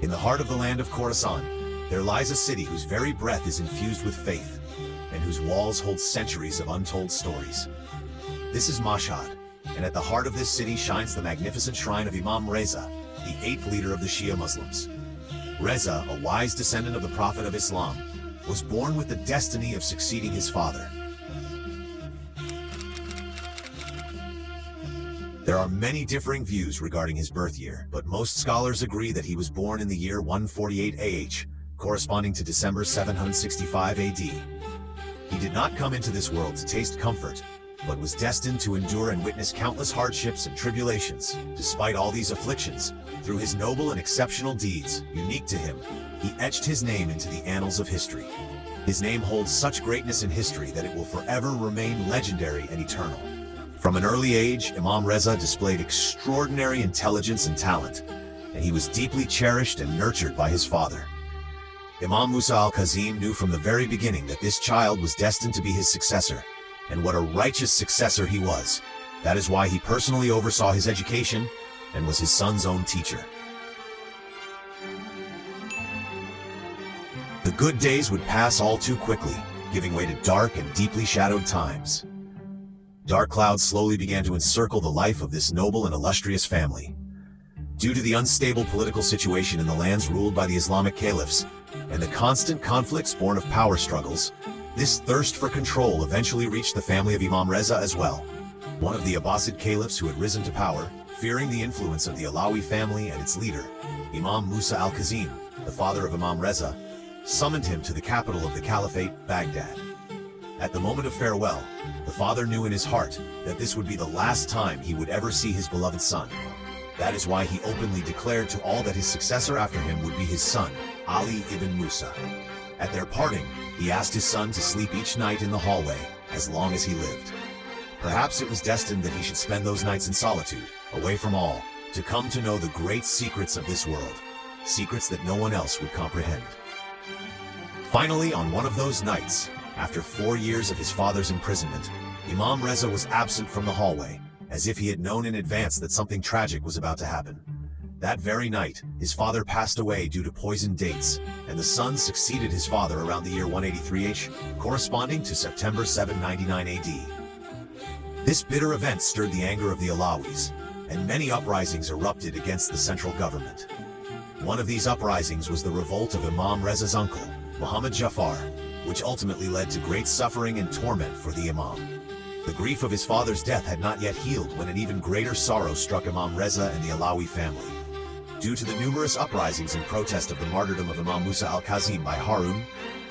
In the heart of the land of Khorasan, there lies a city whose very breath is infused with faith, and whose walls hold centuries of untold stories. This is Mashhad, and at the heart of this city shines the magnificent shrine of Imam Reza, the 8th leader of the Shia Muslims. Reza, a wise descendant of the Prophet of Islam, was born with the destiny of succeeding his father. There are many differing views regarding his birth year, but most scholars agree that he was born in the year 148 AH, corresponding to December 765 AD. He did not come into this world to taste comfort, but was destined to endure and witness countless hardships and tribulations. Despite all these afflictions, through his noble and exceptional deeds, unique to him, he etched his name into the annals of history. His name holds such greatness in history that it will forever remain legendary and eternal. From an early age, Imam Reza displayed extraordinary intelligence and talent, and he was deeply cherished and nurtured by his father. Imam Musa al-Kazim knew from the very beginning that this child was destined to be his successor, and what a righteous successor he was. That is why he personally oversaw his education and was his son's own teacher. The good days would pass all too quickly, giving way to dark and deeply shadowed times. Dark clouds slowly began to encircle the life of this noble and illustrious family. Due to the unstable political situation in the lands ruled by the Islamic caliphs, and the constant conflicts born of power struggles, this thirst for control eventually reached the family of Imam Reza as well. One of the Abbasid caliphs who had risen to power, fearing the influence of the Alawi family and its leader, Imam Musa al-Kazim, the father of Imam Reza, summoned him to the capital of the caliphate, Baghdad. At the moment of farewell, the father knew in his heart that this would be the last time he would ever see his beloved son. That is why he openly declared to all that his successor after him would be his son, Ali ibn Musa. At their parting, he asked his son to sleep each night in the hallway, as long as he lived. Perhaps it was destined that he should spend those nights in solitude, away from all, to come to know the great secrets of this world, secrets that no one else would comprehend. Finally, on one of those nights, after 4 years of his father's imprisonment, Imam Reza was absent from the hallway, as if he had known in advance that something tragic was about to happen. That very night, his father passed away due to poisoned dates, and the son succeeded his father around the year 183 AH, corresponding to September 799 AD. This bitter event stirred the anger of the Alawis, and many uprisings erupted against the central government. One of these uprisings was the revolt of Imam Reza's uncle, Muhammad Jafar, which ultimately led to great suffering and torment for the Imam. The grief of his father's death had not yet healed when an even greater sorrow struck Imam Reza and the Alawi family. Due to the numerous uprisings in protest of the martyrdom of Imam Musa al-Kazim by Harun,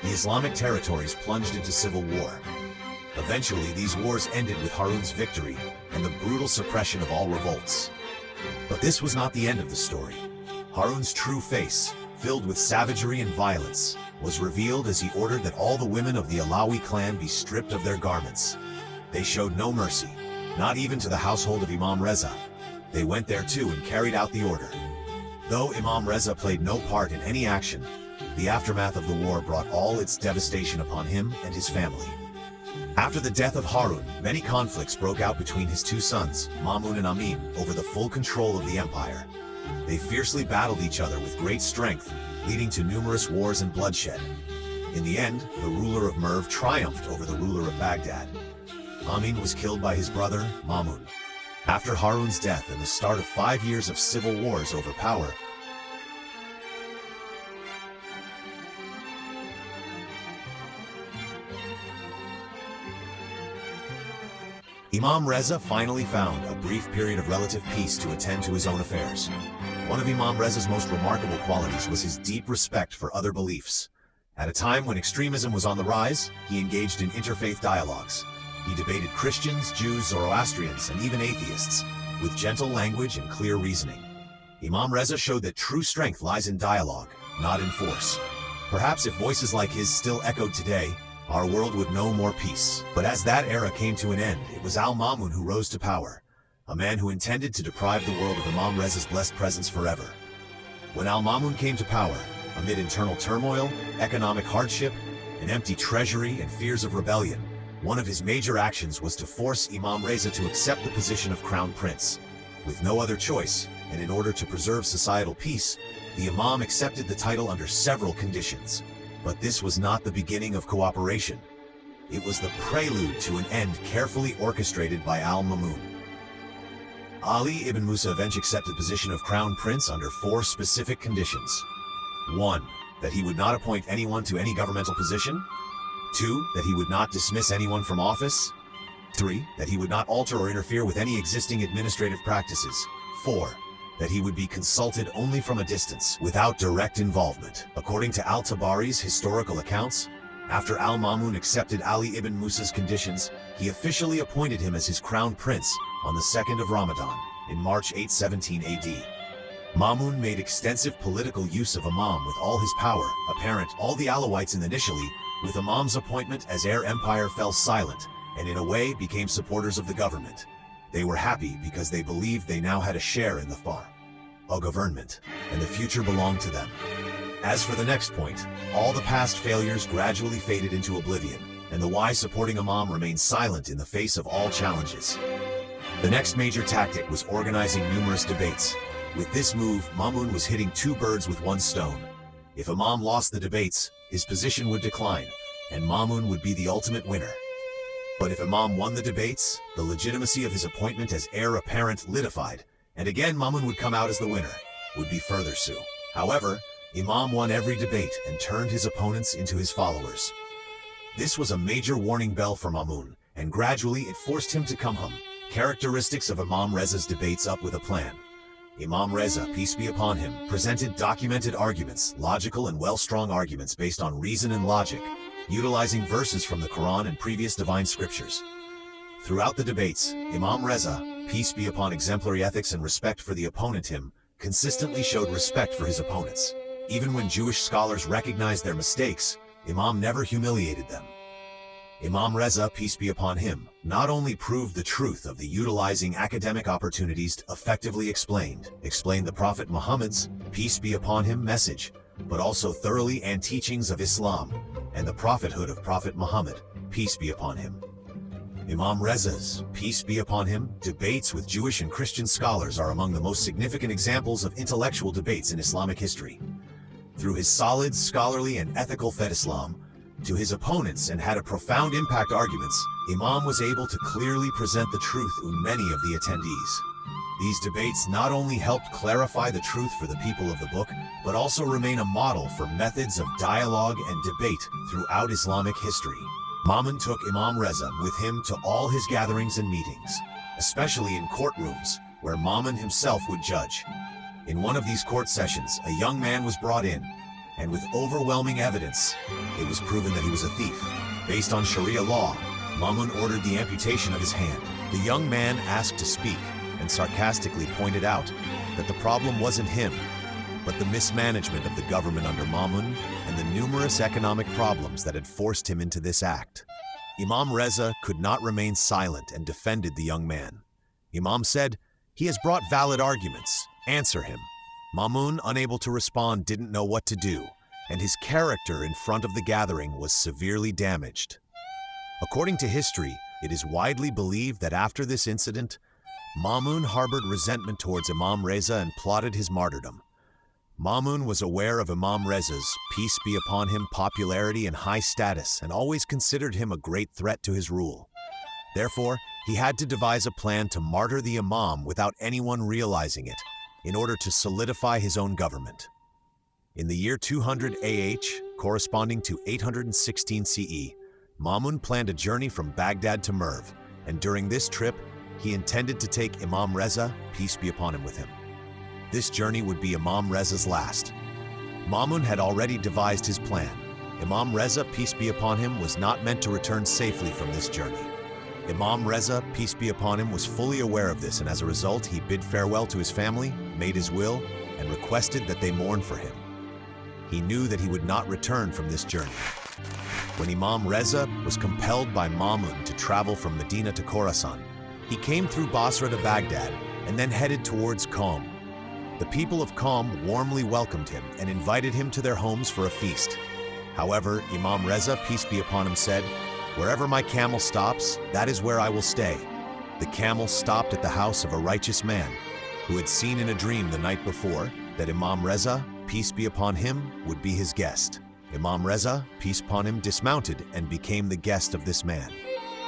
the Islamic territories plunged into civil war. Eventually, these wars ended with Harun's victory and the brutal suppression of all revolts. But this was not the end of the story. Harun's true face, filled with savagery and violence, was revealed as he ordered that all the women of the Alawi clan be stripped of their garments. They showed no mercy, not even to the household of Imam Reza. They went there too and carried out the order. Though Imam Reza played no part in any action, the aftermath of the war brought all its devastation upon him and his family. After the death of Harun, many conflicts broke out between his two sons, Mamun and Amin, over the full control of the empire. They fiercely battled each other with great strength, leading to numerous wars and bloodshed. In the end, the ruler of Merv triumphed over the ruler of Baghdad. Amin was killed by his brother, Mamun. After Harun's death and the start of 5 years of civil wars over power, Imam Reza finally found a brief period of relative peace to attend to his own affairs. One of Imam Reza's most remarkable qualities was his deep respect for other beliefs. At a time when extremism was on the rise, he engaged in interfaith dialogues. He debated Christians, Jews, Zoroastrians, and even atheists, with gentle language and clear reasoning. Imam Reza showed that true strength lies in dialogue, not in force. Perhaps if voices like his still echoed today, our world would know more peace. But as that era came to an end, it was al-Ma'mun who rose to power, a man who intended to deprive the world of Imam Reza's blessed presence forever. When al-Ma'mun came to power, amid internal turmoil, economic hardship, an empty treasury, and fears of rebellion, one of his major actions was to force Imam Reza to accept the position of crown prince. With no other choice, and in order to preserve societal peace, the Imam accepted the title under several conditions. But this was not the beginning of cooperation. It was the prelude to an end carefully orchestrated by al-Ma'mun. Ali ibn Musa eventually accepted the position of crown prince under 4 specific conditions. 1. That he would not appoint anyone to any governmental position. 2. That he would not dismiss anyone from office. 3. That he would not alter or interfere with any existing administrative practices. 4. That he would be consulted only from a distance, without direct involvement. According to al-Tabari's historical accounts, after al-Ma'mun accepted Ali ibn Musa's conditions, he officially appointed him as his crown prince on the 2nd of Ramadan, in March 817 AD. Ma'mun made extensive political use of Imam with all his power, apparent. All the Alawites initially, with Imam's appointment as heir empire fell silent, and in a way became supporters of the government. They were happy because they believed they now had a share in the government, and the future belonged to them. As for the next point, all the past failures gradually faded into oblivion, and the wise supporting Imam remained silent in the face of all challenges. The next major tactic was organizing numerous debates. With this move, Ma'mun was hitting 2 birds with 1 stone. If Imam lost the debates, his position would decline, and Ma'mun would be the ultimate winner. But if Imam won the debates, the legitimacy of his appointment as heir apparent lidified, and again Ma'mun would come out as the winner, would be further so. However, Imam won every debate and turned his opponents into his followers. This was a major warning bell for Ma'mun, and gradually it forced him to come home. Characteristics of Imam Reza's debates up with a plan. Imam Reza, peace be upon him, presented documented arguments, logical and well-strung arguments based on reason and logic, utilizing verses from the Quran and previous divine scriptures. Throughout the debates, Imam Reza, peace be upon exemplary ethics and respect for the opponent him, consistently showed respect for his opponents. Even when Jewish scholars recognized their mistakes, Imam never humiliated them. Imam Reza, peace be upon him, not only proved the truth of the utilizing academic opportunities to effectively explain the Prophet Muhammad's, peace be upon him, message, but also thoroughly and teachings of Islam and the prophethood of Prophet Muhammad, peace be upon him. Imam Reza's, peace be upon him, debates with Jewish and Christian scholars are among the most significant examples of intellectual debates in Islamic history. Through his solid, scholarly, and ethical fed Islam to his opponents and had a profound impact arguments, Imam was able to clearly present the truth to many of the attendees. These debates not only helped clarify the truth for the people of the book, but also remain a model for methods of dialogue and debate throughout Islamic history. Ma'mun took Imam Reza with him to all his gatherings and meetings, especially in courtrooms, where Ma'mun himself would judge. In one of these court sessions, a young man was brought in, and with overwhelming evidence, it was proven that he was a thief. Based on Sharia law, Ma'mun ordered the amputation of his hand. The young man asked to speak, and sarcastically pointed out that the problem wasn't him, but the mismanagement of the government under Ma'mun and the numerous economic problems that had forced him into this act. Imam Reza could not remain silent and defended the young man. Imam said, "He has brought valid arguments. Answer him." Ma'mun, unable to respond, didn't know what to do, and his character in front of the gathering was severely damaged. According to history, it is widely believed that after this incident, Ma'mun harbored resentment towards Imam Reza and plotted his martyrdom. Ma'mun was aware of Imam Reza's, peace be upon him, popularity and high status, and always considered him a great threat to his rule. Therefore, he had to devise a plan to martyr the Imam without anyone realizing it, in order to solidify his own government. In the year 200 AH, corresponding to 816 CE, Ma'mun planned a journey from Baghdad to Merv, and during this trip, he intended to take Imam Reza, peace be upon him, with him. This journey would be Imam Reza's last. Ma'mun had already devised his plan. Imam Reza, peace be upon him, was not meant to return safely from this journey. Imam Reza, peace be upon him, was fully aware of this, and as a result, he bid farewell to his family, made his will, and requested that they mourn for him. He knew that he would not return from this journey. when Imam Reza was compelled by Ma'mun to travel from Medina to Khorasan. He came through Basra to Baghdad and then headed towards Qom. The people of Qom warmly welcomed him and invited him to their homes for a feast. However, Imam Reza, peace be upon him, said, "Wherever my camel stops, that is where I will stay." The camel stopped at the house of a righteous man who had seen in a dream the night before that Imam Reza, peace be upon him, would be his guest. Imam Reza, peace upon him, dismounted and became the guest of this man.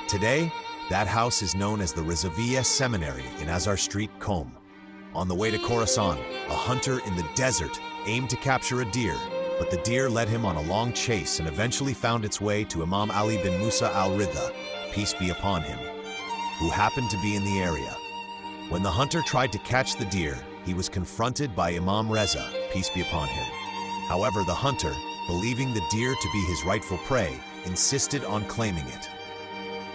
Today, that house is known as the Rezaviya Seminary in Azhar Street, Qom. On the way to Khorasan, a hunter in the desert aimed to capture a deer, but the deer led him on a long chase and eventually found its way to Imam Ali ibn Musa al-Reza, peace be upon him, who happened to be in the area. When the hunter tried to catch the deer, he was confronted by Imam Reza, peace be upon him. However, the hunter, believing the deer to be his rightful prey, insisted on claiming it.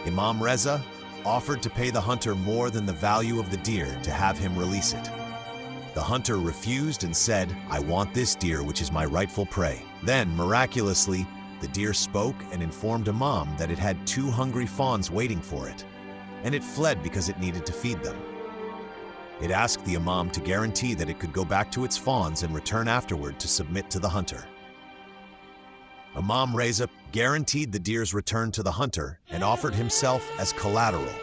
Imam Reza offered to pay the hunter more than the value of the deer to have him release it. The hunter refused and said, "I want this deer, which is my rightful prey." Then, miraculously, the deer spoke and informed Imam that it had 2 hungry fawns waiting for it, and it fled because it needed to feed them. It asked the Imam to guarantee that it could go back to its fawns and return afterward to submit to the hunter. Imam Reza guaranteed the deer's return to the hunter and offered himself as collateral.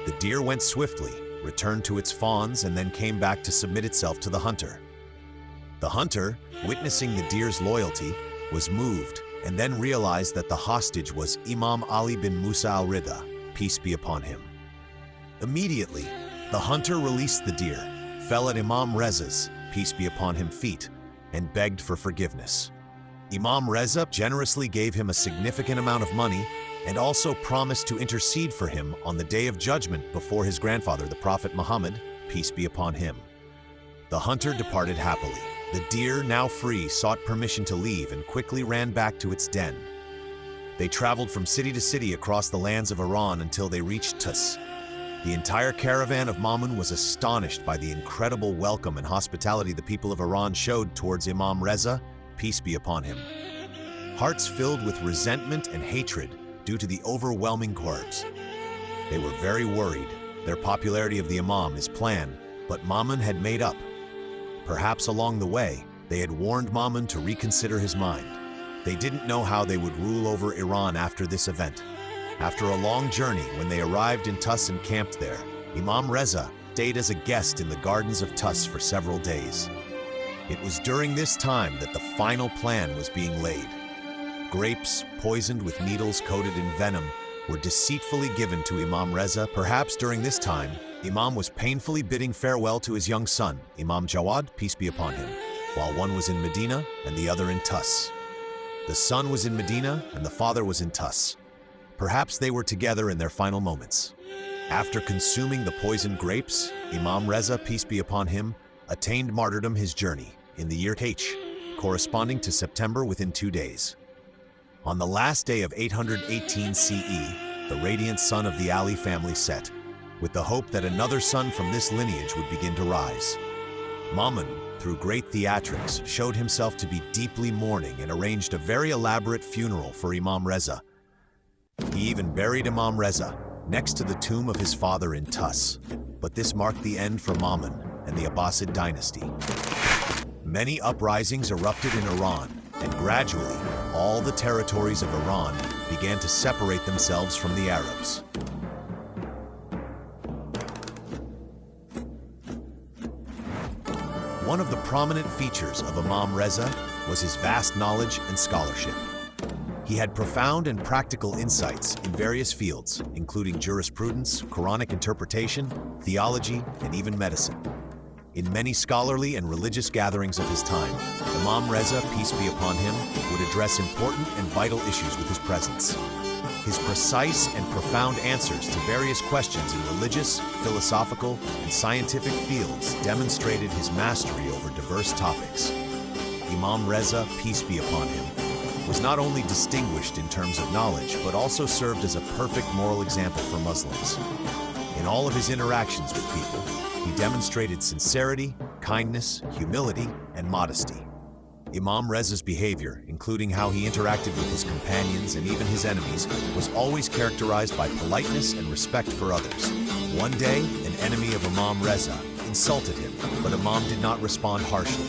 The deer went swiftly, returned to its fawns, and then came back to submit itself to the hunter. The hunter, witnessing the deer's loyalty, was moved and then realized that the hostage was Imam Ali ibn Musa al-Reza, peace be upon him. Immediately, the hunter released the deer, fell at Imam Reza's, peace be upon him, feet, and begged for forgiveness. Imam Reza generously gave him a significant amount of money and also promised to intercede for him on the Day of Judgment before his grandfather, the Prophet Muhammad, peace be upon him. The hunter departed happily. The deer, now free, sought permission to leave and quickly ran back to its den. They traveled from city to city across the lands of Iran until they reached Tus. The entire caravan of Ma'mun was astonished by the incredible welcome and hospitality the people of Iran showed towards Imam Reza, peace be upon him. Hearts filled with resentment and hatred due to the overwhelming corpse. They were very worried. Their popularity of the Imam is planned, but Ma'mun had made up. Perhaps along the way, they had warned Ma'mun to reconsider his mind. They didn't know how they would rule over Iran after this event. After a long journey, when they arrived in Tus and camped there, Imam Reza stayed as a guest in the gardens of Tus for several days. It was during this time that the final plan was being laid. Grapes, poisoned with needles coated in venom, were deceitfully given to Imam Reza. Perhaps during this time, Imam was painfully bidding farewell to his young son, Imam Jawad, peace be upon him, while one was in Medina and the other in Tus. The son was in Medina and the father was in Tus. Perhaps they were together in their final moments. After consuming the poisoned grapes, Imam Reza, peace be upon him, attained martyrdom his journey in the year H, corresponding to September within 2 days. On the last day of 818 CE, the radiant sun of the Ali family set, with the hope that another son from this lineage would begin to rise. Ma'mun, through great theatrics, showed himself to be deeply mourning and arranged a very elaborate funeral for Imam Reza. He even buried Imam Reza next to the tomb of his father in Tus. But this marked the end for Ma'mun and the Abbasid dynasty. Many uprisings erupted in Iran, and gradually, all the territories of Iran began to separate themselves from the Arabs. One of the prominent features of Imam Reza was his vast knowledge and scholarship. He had profound and practical insights in various fields, including jurisprudence, Quranic interpretation, theology, and even medicine. In many scholarly and religious gatherings of his time, Imam Reza, peace be upon him, would address important and vital issues with his presence. His precise and profound answers to various questions in religious, philosophical, and scientific fields demonstrated his mastery over diverse topics. Imam Reza, peace be upon him, was not only distinguished in terms of knowledge, but also served as a perfect moral example for Muslims. In all of his interactions with people, he demonstrated sincerity, kindness, humility, and modesty. Imam Reza's behavior, including how he interacted with his companions and even his enemies, was always characterized by politeness and respect for others. One day, an enemy of Imam Reza insulted him, but Imam did not respond harshly.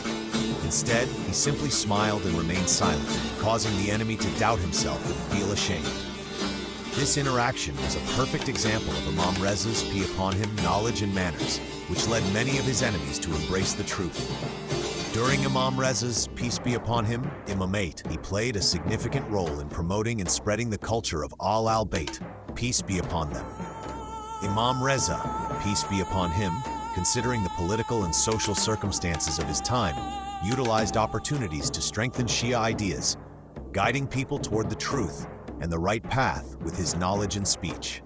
Instead, he simply smiled and remained silent, causing the enemy to doubt himself and feel ashamed. This interaction was a perfect example of Imam Reza's, peace upon him, knowledge and manners, which led many of his enemies to embrace the truth. During Imam Reza's, peace be upon him, imamate, he played a significant role in promoting and spreading the culture of al-Bayt, peace be upon them. Imam Reza, peace be upon him, considering the political and social circumstances of his time, utilized opportunities to strengthen Shia ideas, guiding people toward the truth and the right path with his knowledge and speech.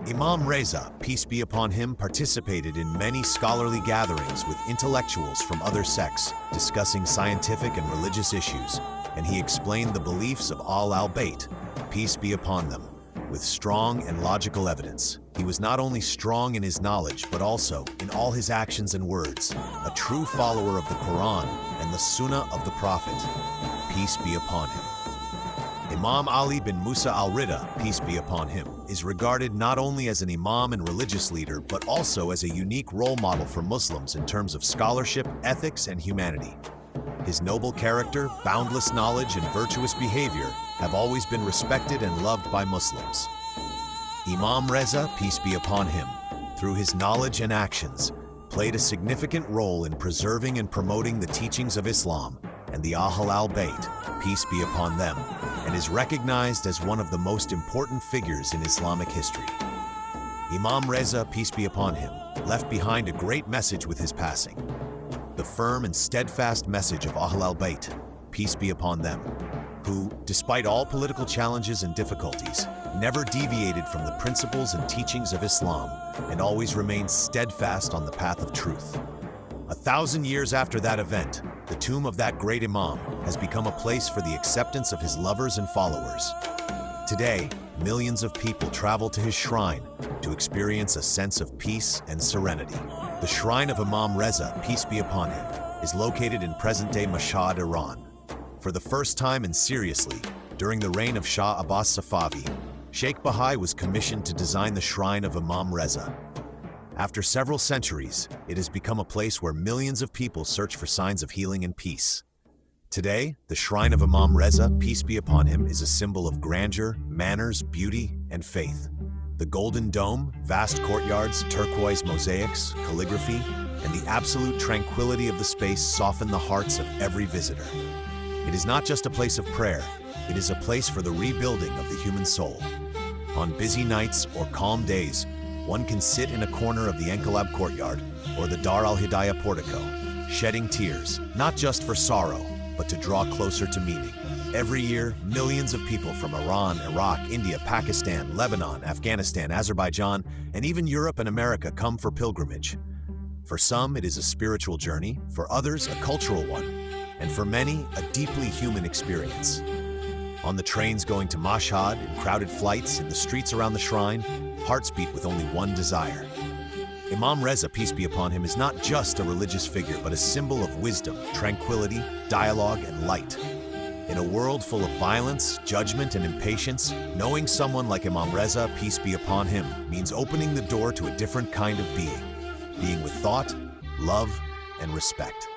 Imam Reza, peace be upon him, participated in many scholarly gatherings with intellectuals from other sects, discussing scientific and religious issues, and he explained the beliefs of al-Bayt, peace be upon them, with strong and logical evidence. He was not only strong in his knowledge, but also in all his actions and words, a true follower of the Quran and the Sunnah of the Prophet, peace be upon him. Imam Ali ibn Musa al-Reza, peace be upon him, is regarded not only as an imam and religious leader, but also as a unique role model for Muslims in terms of scholarship, ethics, and humanity. His noble character, boundless knowledge, and virtuous behavior have always been respected and loved by Muslims. Imam Reza, peace be upon him, through his knowledge and actions, played a significant role in preserving and promoting the teachings of Islam and the al-Bayt, peace be upon them, and is recognized as one of the most important figures in Islamic history. Imam Reza, peace be upon him, left behind a great message with his passing. The firm and steadfast message of al-Bayt, peace be upon them, who, despite all political challenges and difficulties, never deviated from the principles and teachings of Islam and always remained steadfast on the path of truth. 1,000 years after that event, the tomb of that great Imam has become a place for the acceptance of his lovers and followers. Today, millions of people travel to his shrine to experience a sense of peace and serenity. The shrine of Imam Reza, peace be upon him, is located in present-day Mashhad, Iran. For the first time and seriously, during the reign of Shah Abbas Safavi, Sheikh Bahai was commissioned to design the shrine of Imam Reza. After several centuries, it has become a place where millions of people search for signs of healing and peace. Today, the shrine of Imam Reza, peace be upon him, is a symbol of grandeur, manners, beauty, and faith. The golden dome, vast courtyards, turquoise mosaics, calligraphy, and the absolute tranquility of the space soften the hearts of every visitor. It is not just a place of prayer, it is a place for the rebuilding of the human soul. On busy nights or calm days, one can sit in a corner of the Enqilab courtyard or the Dar al-Hidayah portico, shedding tears, not just for sorrow, but to draw closer to meaning. Every year, millions of people from Iran, Iraq, India, Pakistan, Lebanon, Afghanistan, Azerbaijan, and even Europe and America come for pilgrimage. For some, it is a spiritual journey, for others, a cultural one, and for many, a deeply human experience. On the trains going to Mashhad, in crowded flights, in the streets around the shrine, hearts beat with only one desire. Imam Reza, peace be upon him, is not just a religious figure, but a symbol of wisdom, tranquility, dialogue, and light. In a world full of violence, judgment, and impatience, knowing someone like Imam Reza, peace be upon him, means opening the door to a different kind of being with thought, love, and respect.